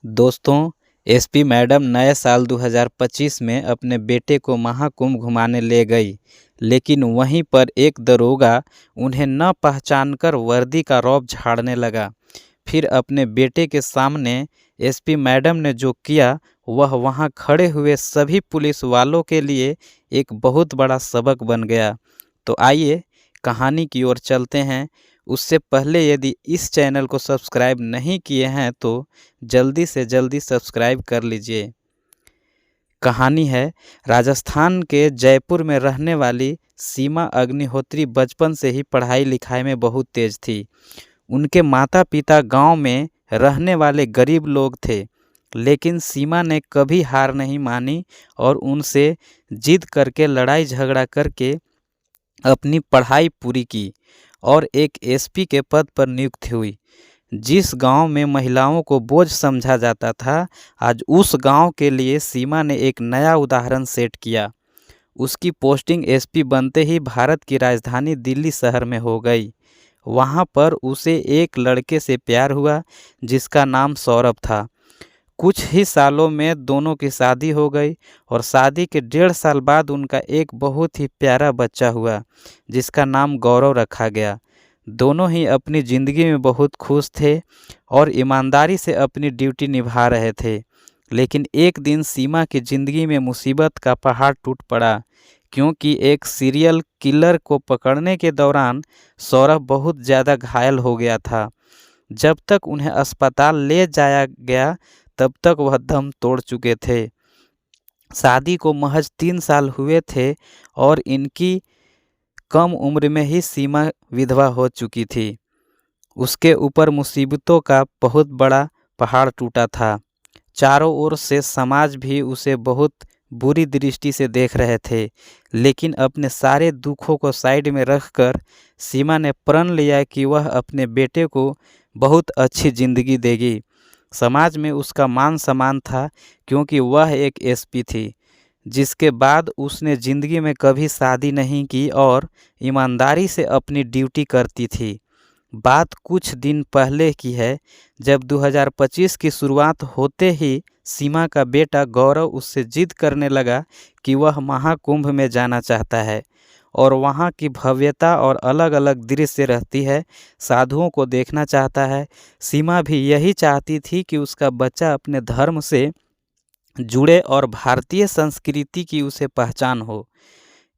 दोस्तों, SP madam नए साल 2025 में अपने बेटे को महाकुंभ घुमाने ले गई, लेकिन वहीं पर एक दरोगा उन्हें न पहचानकर वर्दी का रौब झाड़ने लगा। फिर अपने बेटे के सामने एसपी मैडम ने जो किया वह वहां खड़े हुए सभी पुलिस वालों के लिए एक बहुत बड़ा सबक बन गया। तो आइए कहानी की ओर चलते हैं। उससे पहले यदि इस चैनल को सब्सक्राइब नहीं किए हैं तो जल्दी से जल्दी सब्सक्राइब कर लीजिए। कहानी है राजस्थान के जयपुर में रहने वाली सीमा अग्निहोत्री बचपन से ही पढ़ाई लिखाई में बहुत तेज थी। उनके माता पिता गांव में रहने वाले गरीब लोग थे, लेकिन सीमा ने कभी हार नहीं मानी और उनसे जिद करके लड़ाई झगड़ा करके अपनी पढ़ाई पूरी की और एक एसपी के पद पर नियुक्त हुई। जिस गांव में महिलाओं को बोझ समझा जाता था, आज उस गांव के लिए सीमा ने एक नया उदाहरण सेट किया। उसकी पोस्टिंग एसपी बनते ही भारत की राजधानी दिल्ली शहर में हो गई। वहां पर उसे एक लड़के से प्यार हुआ जिसका नाम सौरभ था। कुछ ही सालों में दोनों की शादी हो गई और शादी के 1.5 साल बाद उनका एक बहुत ही प्यारा बच्चा हुआ जिसका नाम गौरव रखा गया। दोनों ही अपनी ज़िंदगी में बहुत खुश थे और ईमानदारी से अपनी ड्यूटी निभा रहे थे। लेकिन एक दिन सीमा की ज़िंदगी में मुसीबत का पहाड़ टूट पड़ा, क्योंकि एक सीरियल किलर को पकड़ने के दौरान सौरभ बहुत ज़्यादा घायल हो गया था। जब तक उन्हें अस्पताल ले जाया गया तब तक वह दम तोड़ चुके थे। शादी को महज 3 साल हुए थे और इनकी कम उम्र में ही सीमा विधवा हो चुकी थी। उसके ऊपर मुसीबतों का बहुत बड़ा पहाड़ टूटा था। चारों ओर से समाज भी उसे बहुत बुरी दृष्टि से देख रहे थे, लेकिन अपने सारे दुखों को साइड में रखकर सीमा ने प्रण लिया कि वह अपने बेटे को बहुत अच्छी ज़िंदगी देगी। समाज में उसका मान सम्मान था, क्योंकि वह एक एसपी थी। जिसके बाद उसने ज़िंदगी में कभी शादी नहीं की और ईमानदारी से अपनी ड्यूटी करती थी। बात कुछ दिन पहले की है, जब 2025 की शुरुआत होते ही सीमा का बेटा गौरव उससे जिद करने लगा कि वह महाकुंभ में जाना चाहता है और वहाँ की भव्यता और अलग अलग दृश्य रहती है, साधुओं को देखना चाहता है। सीमा भी यही चाहती थी कि उसका बच्चा अपने धर्म से जुड़े और भारतीय संस्कृति की उसे पहचान हो।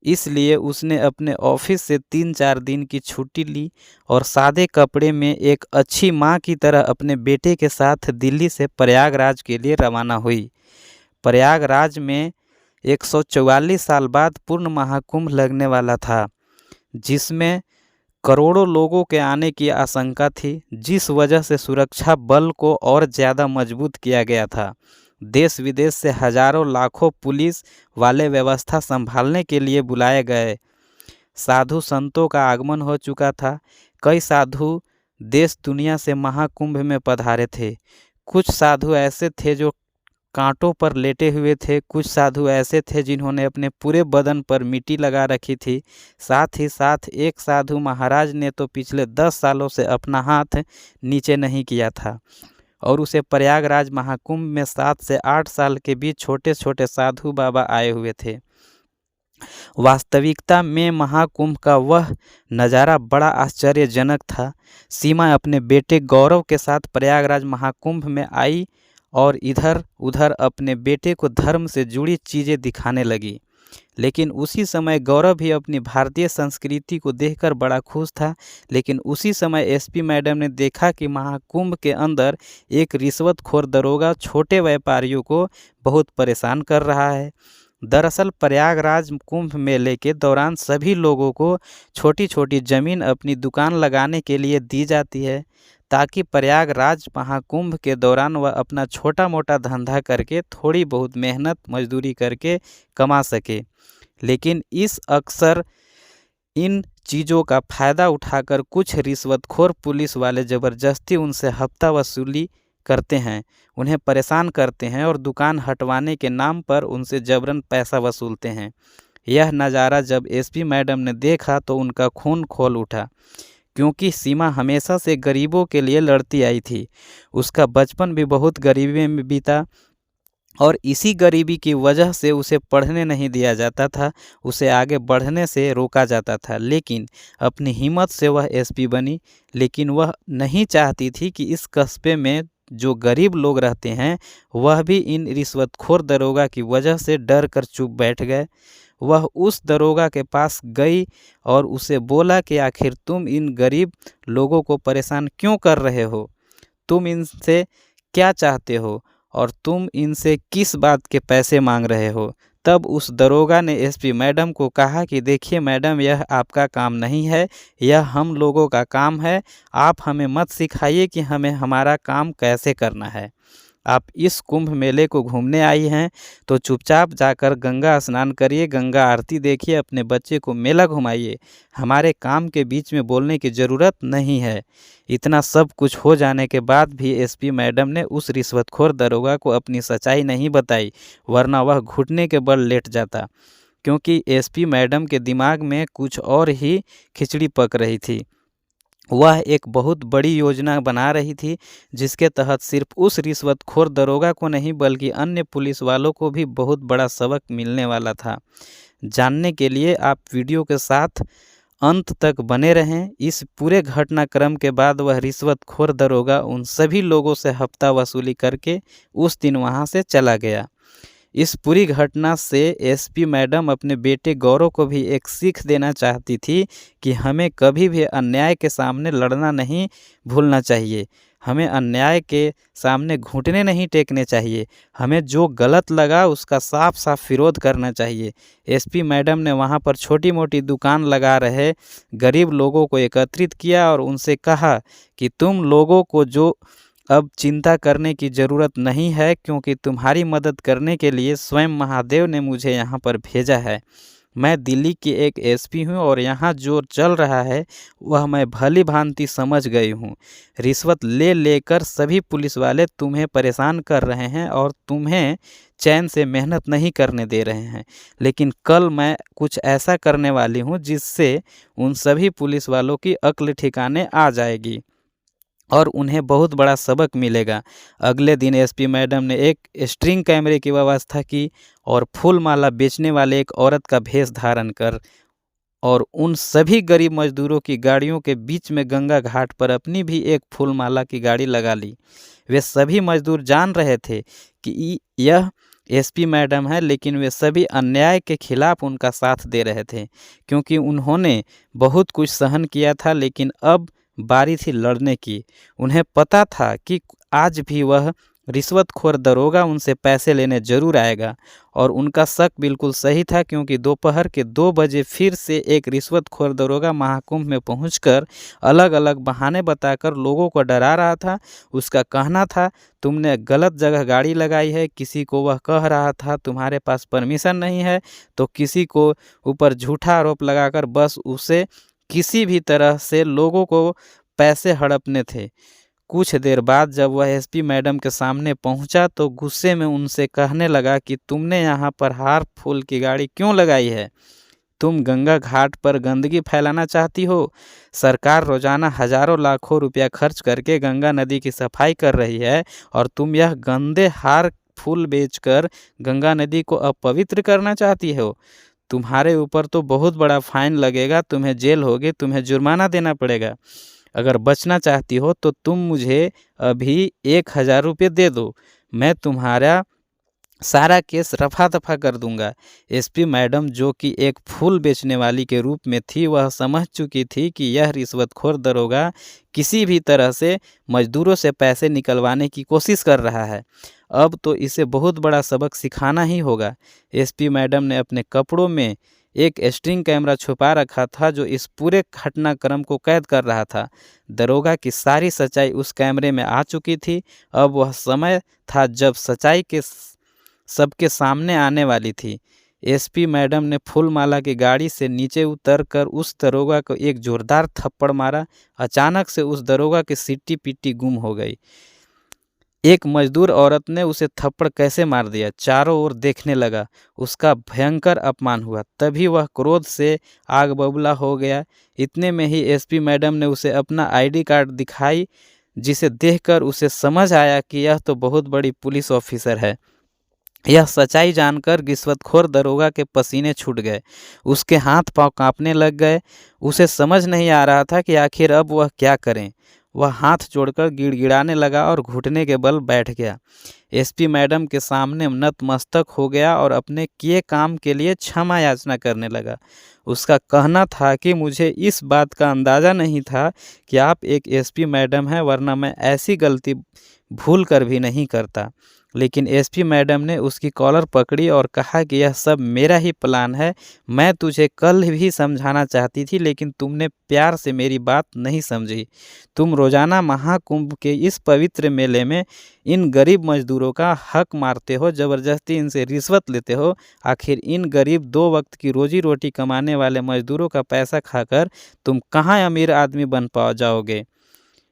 इसलिए उसने अपने ऑफिस से 3-4 दिन की छुट्टी ली और सादे कपड़े में एक अच्छी माँ की तरह अपने बेटे के साथ दिल्ली से प्रयागराज के लिए रवाना हुई। प्रयागराज में 144 साल बाद पूर्ण महाकुंभ लगने वाला था, जिसमें करोड़ों लोगों के आने की आशंका थी, जिस वजह से सुरक्षा बल को और ज़्यादा मजबूत किया गया था। देश विदेश से हजारों लाखों पुलिस वाले व्यवस्था संभालने के लिए बुलाए गए। साधु संतों का आगमन हो चुका था। कई साधु देश दुनिया से महाकुंभ में पधारे थे। कुछ साधु ऐसे थे जो कांटों पर लेटे हुए थे, कुछ साधु ऐसे थे जिन्होंने अपने पूरे बदन पर मिट्टी लगा रखी थी। साथ ही साथ एक साधु महाराज ने तो पिछले 10 सालों से अपना हाथ नीचे नहीं किया था और उसे प्रयागराज महाकुंभ में 7 से 8 साल के बीच छोटे छोटे साधु बाबा आए हुए थे। वास्तविकता में महाकुंभ का वह नज़ारा बड़ा आश्चर्यजनक था। सीमा अपने बेटे गौरव के साथ प्रयागराज महाकुंभ में आई और इधर उधर अपने बेटे को धर्म से जुड़ी चीज़ें दिखाने लगी। लेकिन उसी समय गौरव भी अपनी भारतीय संस्कृति को देखकर बड़ा खुश था। लेकिन उसी समय एसपी मैडम ने देखा कि महाकुंभ के अंदर एक रिश्वतखोर दरोगा छोटे व्यापारियों को बहुत परेशान कर रहा है। दरअसल प्रयागराज कुंभ मेले के दौरान सभी लोगों को छोटी छोटी ज़मीन अपनी दुकान लगाने के लिए दी जाती है, ताकि प्रयागराज महाकुंभ के दौरान वह अपना छोटा मोटा धंधा करके थोड़ी बहुत मेहनत मजदूरी करके कमा सके। लेकिन इस अक्सर इन चीज़ों का फ़ायदा उठाकर कुछ रिश्वतखोर पुलिस वाले ज़बरदस्ती उनसे हफ्ता वसूली करते हैं, उन्हें परेशान करते हैं और दुकान हटवाने के नाम पर उनसे जबरन पैसा वसूलते हैं। यह नज़ारा जब एसपी मैडम ने देखा तो उनका खून खौल उठा, क्योंकि सीमा हमेशा से गरीबों के लिए लड़ती आई थी। उसका बचपन भी बहुत गरीबी में बीता और इसी गरीबी की वजह से उसे पढ़ने नहीं दिया जाता था, उसे आगे बढ़ने से रोका जाता था। लेकिन अपनी हिम्मत से वह एसपी बनी। लेकिन वह नहीं चाहती थी कि इस कस्बे में जो गरीब लोग रहते हैं वह भी इन रिश्वतखोर दरोगा की वजह से डर कर चुप बैठ गए। वह उस दरोगा के पास गई और उसे बोला कि आखिर तुम इन गरीब लोगों को परेशान क्यों कर रहे हो, तुम इनसे क्या चाहते हो और तुम इनसे किस बात के पैसे मांग रहे हो। तब उस दरोगा ने एसपी मैडम को कहा कि देखिए मैडम, यह आपका काम नहीं है, यह हम लोगों का काम है। आप हमें मत सिखाइए कि हमें हमारा काम कैसे करना है। आप इस कुंभ मेले को घूमने आई हैं तो चुपचाप जाकर गंगा स्नान करिए, गंगा आरती देखिए, अपने बच्चे को मेला घुमाइए। हमारे काम के बीच में बोलने की ज़रूरत नहीं है। इतना सब कुछ हो जाने के बाद भी एसपी मैडम ने उस रिश्वतखोर दरोगा को अपनी सच्चाई नहीं बताई, वरना वह घुटने के बल लेट जाता। क्योंकि एसपी मैडम के दिमाग में कुछ और ही खिचड़ी पक रही थी। वह एक बहुत बड़ी योजना बना रही थी जिसके तहत सिर्फ उस रिश्वतखोर दरोगा को नहीं बल्कि अन्य पुलिस वालों को भी बहुत बड़ा सबक मिलने वाला था। जानने के लिए आप वीडियो के साथ अंत तक बने रहें। इस पूरे घटनाक्रम के बाद वह रिश्वतखोर दरोगा उन सभी लोगों से हफ्ता वसूली करके उस दिन वहां से चला गया। इस पूरी घटना से एसपी मैडम अपने बेटे गौरव को भी एक सीख देना चाहती थी कि हमें कभी भी अन्याय के सामने लड़ना नहीं भूलना चाहिए। हमें अन्याय के सामने घुटने नहीं टेकने चाहिए। हमें जो गलत लगा उसका साफ साफ विरोध करना चाहिए। एसपी मैडम ने वहां पर छोटी मोटी दुकान लगा रहे गरीब लोगों को एकत्रित किया और उनसे कहा कि तुम लोगों को जो अब चिंता करने की ज़रूरत नहीं है, क्योंकि तुम्हारी मदद करने के लिए स्वयं महादेव ने मुझे यहाँ पर भेजा है। मैं दिल्ली की एक एसपी हूँ और यहाँ जो चल रहा है वह मैं भली भांति समझ गई हूँ। रिश्वत ले लेकर सभी पुलिस वाले तुम्हें परेशान कर रहे हैं और तुम्हें चैन से मेहनत नहीं करने दे रहे हैं। लेकिन कल मैं कुछ ऐसा करने वाली हूँ जिससे उन सभी पुलिस वालों की अक्ल ठिकाने आ जाएगी और उन्हें बहुत बड़ा सबक मिलेगा। अगले दिन एसपी मैडम ने एक स्ट्रिंग कैमरे की व्यवस्था की और फूल माला बेचने वाले एक औरत का भेष धारण कर और उन सभी गरीब मजदूरों की गाड़ियों के बीच में गंगा घाट पर अपनी भी एक फूल माला की गाड़ी लगा ली। वे सभी मजदूर जान रहे थे कि यह एसपी मैडम है, लेकिन वे सभी अन्याय के खिलाफ उनका साथ दे रहे थे, क्योंकि उन्होंने बहुत कुछ सहन किया था। लेकिन अब बारी थी लड़ने की। उन्हें पता था कि आज भी वह रिश्वतखोर दरोगा उनसे पैसे लेने जरूर आएगा और उनका शक बिल्कुल सही था, क्योंकि दोपहर के 2 बजे फिर से एक रिश्वतखोर दरोगा महाकुंभ में पहुंचकर अलग अलग बहाने बताकर लोगों को डरा रहा था। उसका कहना था तुमने गलत जगह गाड़ी लगाई है, किसी को वह कह रहा था तुम्हारे पास परमिशन नहीं है, तो किसी को ऊपर झूठा आरोप लगाकर बस उसे किसी भी तरह से लोगों को पैसे हड़पने थे। कुछ देर बाद जब वह एसपी मैडम के सामने पहुंचा तो गुस्से में उनसे कहने लगा कि तुमने यहाँ पर हार फूल की गाड़ी क्यों लगाई है? तुम गंगा घाट पर गंदगी फैलाना चाहती हो? सरकार रोजाना हजारों लाखों रुपया खर्च करके गंगा नदी की सफाई कर रही है और तुम यह गंदे हार फूल बेचकर गंगा नदी को अपवित्र करना चाहती हो। तुम्हारे ऊपर तो बहुत बड़ा फाइन लगेगा, तुम्हें जेल होगी, तुम्हें जुर्माना देना पड़ेगा। अगर बचना चाहती हो तो तुम मुझे अभी 1000 रुपये दे दो, मैं तुम्हारा सारा केस रफा दफा कर दूंगा। एसपी मैडम, जो कि एक फूल बेचने वाली के रूप में थी, वह समझ चुकी थी कि यह रिश्वतखोर दरोगा किसी भी तरह से मजदूरों से पैसे निकलवाने की कोशिश कर रहा है। अब तो इसे बहुत बड़ा सबक सिखाना ही होगा। एसपी मैडम ने अपने कपड़ों में एक स्ट्रिंग कैमरा छुपा रखा था जो इस पूरे घटनाक्रम को कैद कर रहा था। दरोगा की सारी सच्चाई उस कैमरे में आ चुकी थी। अब वह समय था जब सच्चाई के सबके सामने आने वाली थी। एसपी मैडम ने फूलमाला की गाड़ी से नीचे उतरकर उस दरोगा को एक जोरदार थप्पड़ मारा। अचानक से उस दरोगा की सिट्टी पिट्टी गुम हो गई। एक मजदूर औरत ने उसे थप्पड़ कैसे मार दिया, चारों ओर देखने लगा। उसका भयंकर अपमान हुआ। तभी वह क्रोध से आग बबूला हो गया। इतने में ही एसपी मैडम ने उसे अपना आईडी कार्ड दिखाई, जिसे देखकर उसे समझ आया कि यह तो बहुत बड़ी पुलिस ऑफिसर है। यह सच्चाई जानकर रिश्वतखोर दरोगा के पसीने छूट गए। उसके हाथ पांव कांपने लग गए। उसे समझ नहीं आ रहा था कि आखिर अब वह क्या करें। वह हाथ जोड़कर गिड़गिड़ाने लगा और घुटने के बल बैठ गया। एसपी मैडम के सामने नतमस्तक हो गया और अपने किए काम के लिए क्षमा याचना करने लगा। उसका कहना था कि मुझे इस बात का अंदाज़ा नहीं था कि आप एक एसपी मैडम हैं, वरना मैं ऐसी गलती भूल कर भी नहीं करता। लेकिन एसपी मैडम ने उसकी कॉलर पकड़ी और कहा कि यह सब मेरा ही प्लान है। मैं तुझे कल भी समझाना चाहती थी, लेकिन तुमने प्यार से मेरी बात नहीं समझी। तुम रोज़ाना महाकुंभ के इस पवित्र मेले में इन गरीब मजदूरों का हक मारते हो, ज़बरदस्ती इनसे रिश्वत लेते हो। आखिर इन गरीब 2 वक्त की रोजी रोटी कमाने वाले मजदूरों का पैसा खाकर तुम कहाँ अमीर आदमी बन जाओगे।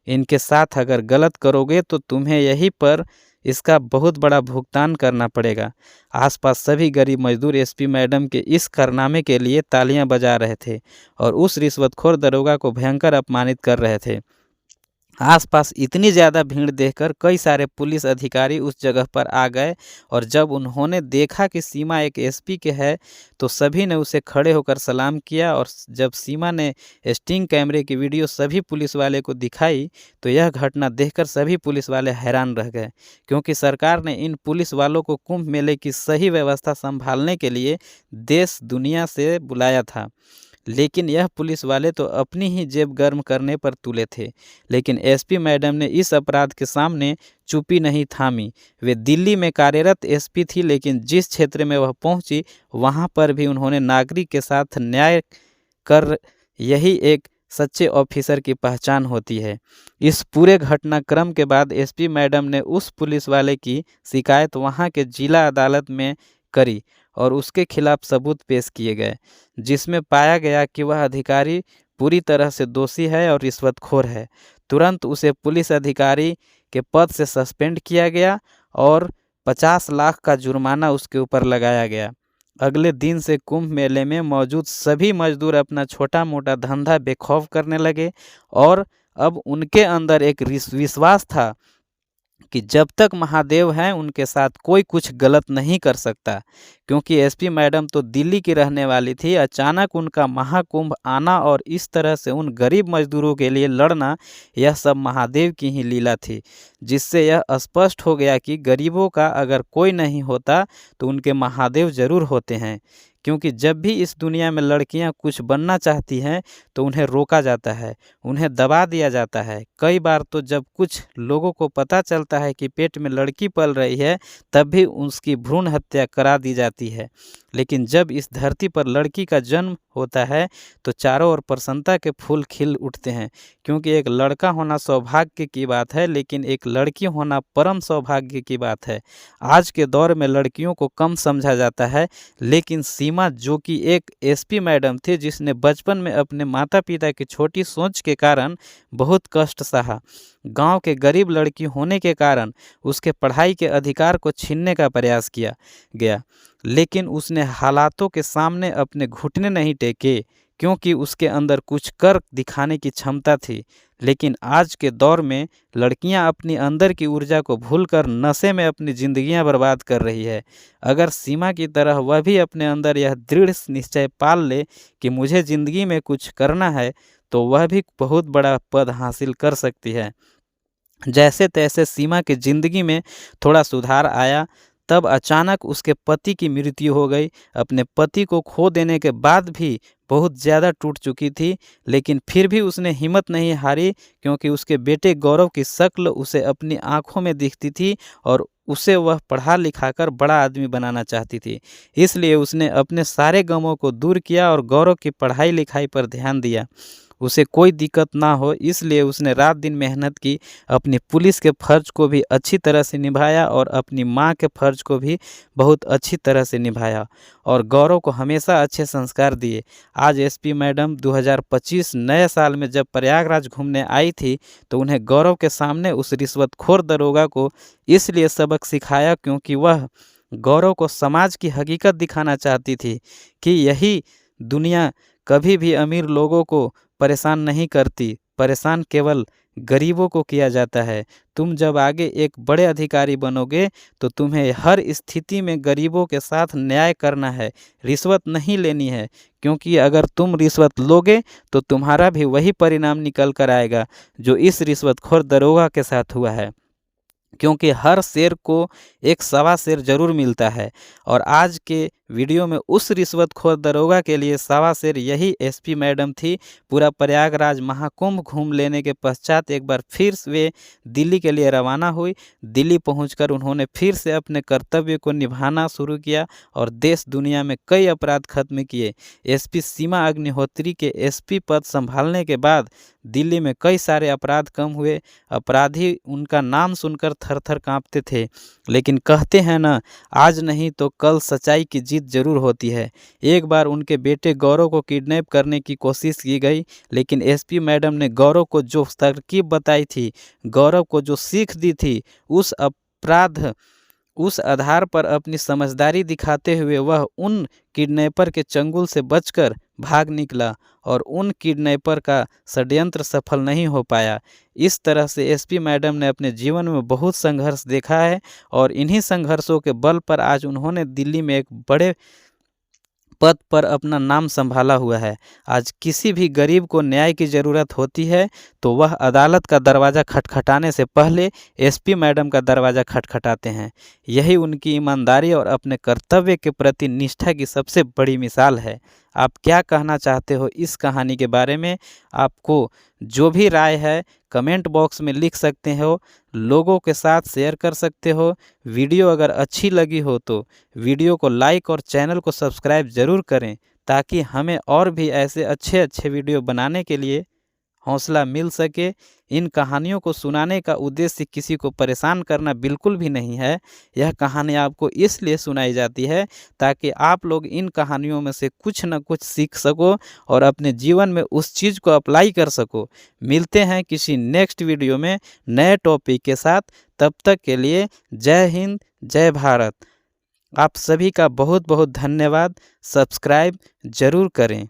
इनके साथ अगर गलत करोगे तो तुम्हें यहीं पर इसका बहुत बड़ा भुगतान करना पड़ेगा। आसपास सभी गरीब मजदूर एसपी मैडम के इस कारनामे के लिए तालियां बजा रहे थे और उस रिश्वतखोर दरोगा को भयंकर अपमानित कर रहे थे। आसपास इतनी ज़्यादा भीड़ देखकर कई सारे पुलिस अधिकारी उस जगह पर आ गए और जब उन्होंने देखा कि सीमा एक एसपी के है तो सभी ने उसे खड़े होकर सलाम किया। और जब सीमा ने स्टिंग कैमरे की वीडियो सभी पुलिस वाले को दिखाई तो यह घटना देखकर सभी पुलिस वाले हैरान रह गए, क्योंकि सरकार ने इन पुलिस वालों को कुंभ मेले की सही व्यवस्था संभालने के लिए देश दुनिया से बुलाया था। लेकिन यह पुलिस वाले तो अपनी ही जेब गर्म करने पर तुले थे। लेकिन एसपी मैडम ने इस अपराध के सामने चुप्पी नहीं थामी। वे दिल्ली में कार्यरत एसपी थी, लेकिन जिस क्षेत्र में वह पहुंची वहां पर भी उन्होंने नागरिक के साथ न्याय कर, यही एक सच्चे ऑफिसर की पहचान होती है। इस पूरे घटनाक्रम के बाद एसपी मैडम ने उस पुलिस वाले की शिकायत वहां के जिला अदालत में करी और उसके खिलाफ सबूत पेश किए गए, जिसमें पाया गया कि वह अधिकारी पूरी तरह से दोषी है और रिश्वतखोर है। तुरंत उसे पुलिस अधिकारी के पद से सस्पेंड किया गया और 50 लाख का जुर्माना उसके ऊपर लगाया गया। अगले दिन से कुंभ मेले में मौजूद सभी मजदूर अपना छोटा मोटा धंधा बेखौफ करने लगे और अब उनके अंदर एक विश्वास था कि जब तक महादेव हैं उनके साथ कोई कुछ गलत नहीं कर सकता। क्योंकि एसपी मैडम तो दिल्ली की रहने वाली थी, अचानक उनका महाकुंभ आना और इस तरह से उन गरीब मजदूरों के लिए लड़ना, यह सब महादेव की ही लीला थी। जिससे यह स्पष्ट हो गया कि गरीबों का अगर कोई नहीं होता तो उनके महादेव जरूर होते हैं। क्योंकि जब भी इस दुनिया में लड़कियां कुछ बनना चाहती हैं तो उन्हें रोका जाता है, उन्हें दबा दिया जाता है। कई बार तो जब कुछ लोगों को पता चलता है कि पेट में लड़की पल रही है तब भी उसकी भ्रूण हत्या करा दी जाती है। लेकिन जब इस धरती पर लड़की का जन्म होता है तो चारों ओर प्रसन्नता के फूल खिल उठते हैं। क्योंकि एक लड़का होना सौभाग्य की बात है, लेकिन एक लड़की होना परम सौभाग्य की बात है। आज के दौर में लड़कियों को कम समझा जाता है, लेकिन सीमा जो कि एक एसपी मैडम थी, जिसने बचपन में अपने माता पिता की छोटी सोच के कारण बहुत कष्ट सहा, गांव के गरीब लड़की होने के कारण उसके पढ़ाई के अधिकार को छीनने का प्रयास किया गया, लेकिन उसने हालातों के सामने अपने घुटने नहीं टेके, क्योंकि उसके अंदर कुछ कर दिखाने की क्षमता थी। लेकिन आज के दौर में लड़कियां अपनी अंदर की ऊर्जा को भूलकर नशे में अपनी जिंदगियां बर्बाद कर रही है। अगर सीमा की तरह वह भी अपने अंदर यह दृढ़ निश्चय पाल ले कि मुझे ज़िंदगी में कुछ करना है, तो वह भी बहुत बड़ा पद हासिल कर सकती है। जैसे तैसे सीमा की ज़िंदगी में थोड़ा सुधार आया। तब अचानक उसके पति की मृत्यु हो गई। अपने पति को खो देने के बाद भी बहुत ज़्यादा टूट चुकी थी, लेकिन फिर भी उसने हिम्मत नहीं हारी, क्योंकि उसके बेटे गौरव की शक्ल उसे अपनी आंखों में दिखती थी और उसे वह पढ़ा लिखाकर बड़ा आदमी बनाना चाहती थी। इसलिए उसने अपने सारे गमों को दूर किया और गौरव की पढ़ाई लिखाई पर ध्यान दिया। उसे कोई दिक्कत ना हो, इसलिए उसने रात दिन मेहनत की, अपनी पुलिस के फ़र्ज़ को भी अच्छी तरह से निभाया और अपनी माँ के फ़र्ज़ को भी बहुत अच्छी तरह से निभाया और गौरव को हमेशा अच्छे संस्कार दिए। आज एसपी मैडम 2025 नए साल में जब प्रयागराज घूमने आई थी, तो उन्हें गौरव के सामने उस रिश्वतखोर दरोगा को इसलिए सबक सिखाया क्योंकि वह गौरव को समाज की हकीकत दिखाना चाहती थी कि यही दुनिया कभी भी अमीर लोगों को परेशान नहीं करती, परेशान केवल गरीबों को किया जाता है। तुम जब आगे एक बड़े अधिकारी बनोगे तो तुम्हें हर स्थिति में गरीबों के साथ न्याय करना है, रिश्वत नहीं लेनी है, क्योंकि अगर तुम रिश्वत लोगे तो तुम्हारा भी वही परिणाम निकल कर आएगा जो इस रिश्वतखोर दरोगा के साथ हुआ है। क्योंकि हर शेर को एक सवा शेर ज़रूर मिलता है और आज के वीडियो में उस रिश्वतखोर दरोगा के लिए सवा शेर यही एसपी मैडम थी। पूरा प्रयागराज महाकुंभ घूम लेने के पश्चात एक बार फिर वे दिल्ली के लिए रवाना हुई। दिल्ली पहुंचकर उन्होंने फिर से अपने कर्तव्य को निभाना शुरू किया और देश दुनिया में कई अपराध खत्म किए। एसपी सीमा अग्निहोत्री के एसपी पद संभालने के बाद दिल्ली में कई सारे अपराध कम हुए। अपराधी उनका नाम सुनकर थर थर काँपते थे। लेकिन कहते हैं ना, आज नहीं तो कल सच्चाई की जीत जरूर होती है। एक बार उनके बेटे गौरव को किडनैप करने की कोशिश की गई, लेकिन एसपी मैडम ने गौरव को जो तरकीब बताई थी, गौरव को जो सीख दी थी, उस आधार पर अपनी समझदारी दिखाते हुए वह उन किडनैपर के चंगुल से बचकर भाग निकला और उन किडनैपर का षड्यंत्र सफल नहीं हो पाया। इस तरह से एसपी मैडम ने अपने जीवन में बहुत संघर्ष देखा है और इन्हीं संघर्षों के बल पर आज उन्होंने दिल्ली में एक बड़े पद पर अपना नाम संभाला हुआ है। आज किसी भी गरीब को न्याय की ज़रूरत होती है तो वह अदालत का दरवाज़ा खटखटाने से पहले एसपी मैडम का दरवाज़ा खटखटाते हैं। यही उनकी ईमानदारी और अपने कर्तव्य के प्रति निष्ठा की सबसे बड़ी मिसाल है। आप क्या कहना चाहते हो इस कहानी के बारे में? आपको जो भी राय है कमेंट बॉक्स में लिख सकते हो, लोगों के साथ शेयर कर सकते हो। वीडियो अगर अच्छी लगी हो तो वीडियो को लाइक और चैनल को सब्सक्राइब ज़रूर करें, ताकि हमें और भी ऐसे अच्छे अच्छे वीडियो बनाने के लिए हौसला मिल सके। इन कहानियों को सुनाने का उद्देश्य किसी को परेशान करना बिल्कुल भी नहीं है। यह कहानी आपको इसलिए सुनाई जाती है ताकि आप लोग इन कहानियों में से कुछ न कुछ सीख सको और अपने जीवन में उस चीज़ को अप्लाई कर सको। मिलते हैं किसी नेक्स्ट वीडियो में नए टॉपिक के साथ। तब तक के लिए जय हिंद, जय भारत। आप सभी का बहुत बहुत धन्यवाद। सब्सक्राइब ज़रूर करें।